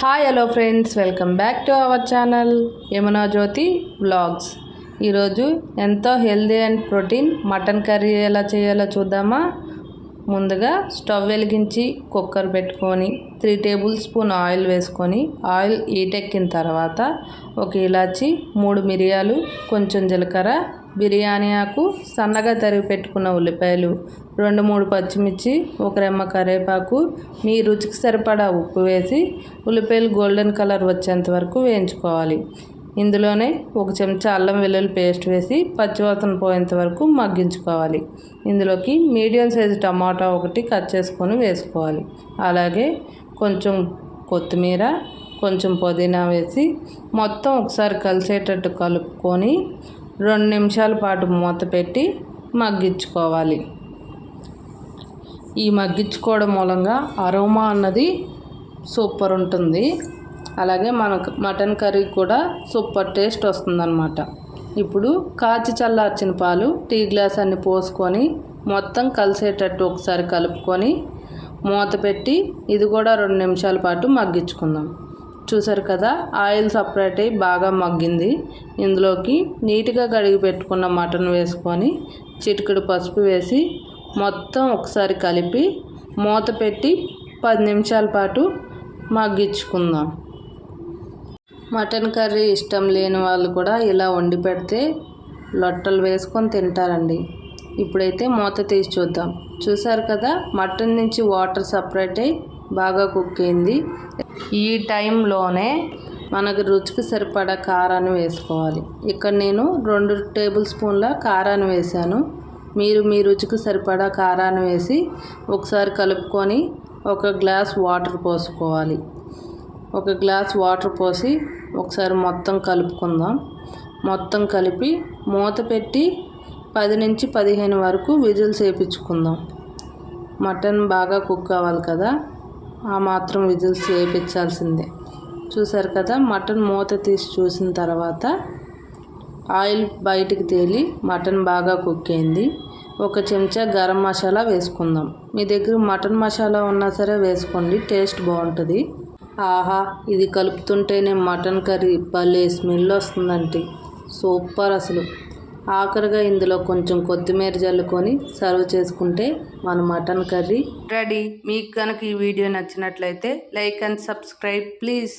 Hi hello friends, welcome back to our channel Yamuna Jyothi vlogs. ఈరోజు ఎంతో healthy and protein mutton curry ఎలా చేయాలో చూద్దామా. ముందుగా స్టవ్ వెలిగించి కుక్కర్ పెట్టుకొని 3 టేబుల్ స్పూన్ ఆయిల్ వేసుకొని ఆయిల్ హీటెక్కిన తర్వాత ఒక ఇలాచి, 3 మిరియాలు, కొంచెం జీలకర్ర, బిర్యానీ ఆకు, సన్నగా తరిగి పెట్టుకున్న ఉల్లిపాయలు, 2-3 పచ్చిమిర్చి, ఒక రెమ్మ కరివేపాకు, మీ రుచికి సరిపడా ఉప్పు వేసి ఉల్లిపాయలు గోల్డెన్ కలర్ వచ్చేంత వరకు వేయించుకోవాలి. ఇందులోనే 1 చెంచా అల్లం వెల్లుల్లి పేస్ట్ వేసి పచ్చివాసన పోయేంత వరకు మగ్గించుకోవాలి. ఇందులోకి మీడియం సైజు టమాటా ఒకటి కట్ చేసుకొని వేసుకోవాలి. అలాగే కొంచెం కొత్తిమీర, కొంచెం పుదీనా వేసి మొత్తం ఒకసారి కలిసేటట్టు కలుపుకొని 2 నిమిషాల పాటు మూత పెట్టి మగ్గించుకోవాలి. ఈ మగ్గించుకోవడం మూలంగా అరోమా అన్నది సూపర్ ఉంటుంది. అలాగే మనకు మటన్ కర్రీ కూడా సూపర్ టేస్ట్ వస్తుందన్నమాట. ఇప్పుడు కాచి చల్లార్చిన పాలు టీ గ్లాస్ అన్ని పోసుకొని మొత్తం కలిసేటట్టు ఒకసారి కలుపుకొని మూత పెట్టి ఇది కూడా 2 నిమిషాల పాటు మగ్గించుకుందాం. చూసారు కదా, ఆయిల్ సపరేట్ అయ్యి బాగా మగ్గింది. ఇందులోకి నీట్గా కడిగి పెట్టుకున్న మటన్ వేసుకొని చిటికెడు పసుపు వేసి మొత్తం ఒకసారి కలిపి మూత పెట్టి 10 నిమిషాల పాటు మగ్గించుకుందాం. మటన్ కర్రీ ఇష్టం లేని వాళ్ళు కూడా ఇలా వండి పెడితే లొట్టలు వేసుకొని తింటారండి. ఇప్పుడైతే మూత తీసి చూద్దాం. చూసారు కదా, మటన్ నుంచి వాటర్ సపరేట్ అయ్యి బాగా కుక్ అయింది. ఈ టైంలోనే మనకు రుచికి సరిపడా కారాన్ని వేసుకోవాలి. ఇక్కడ నేను 2 టేబుల్ స్పూన్ల కారాన్ని వేసాను. మీరు మీ రుచికి సరిపడా కారాన్ని వేసి ఒకసారి కలుపుకొని 1 గ్లాస్ వాటర్ పోసుకోవాలి. 1 గ్లాస్ వాటర్ పోసి ఒకసారి మొత్తం కలుపుకుందాం. మొత్తం కలిపి మూత పెట్టి 10 నుంచి 15 వరకు విజిల్స్ వేయించుకుందాం. మటన్ బాగా కుక్ అవ్వాలి కదా, ఆ మాత్రం విజిల్స్ వేయించాల్సిందే. చూసారు కదా, మటన్ మూత తీసి చూసిన తర్వాత ఆయిల్ బయటికి తేలి మటన్ బాగా కుక్ అయింది. 1 చెంచా గరం మసాలా వేసుకుందాం. మీ దగ్గర మటన్ మసాలా ఉన్నా సరే వేసుకోండి, టేస్ట్ బాగుంటుంది. ఆహా, ఇది కలుపుతుంటేనే మటన్ కర్రీ భలే స్మెల్ వస్తుందంటే సూపర్ అసలు. ఆఖరిగా ఇందులో కొంచెం కొత్తిమీర జల్లుకొని సర్వ్ చేసుకుంటే మన మటన్ కర్రీ రెడీ. మీకు కనుక ఈ వీడియో నచ్చినట్లయితే లైక్ అండ్ సబ్స్క్రైబ్ ప్లీజ్.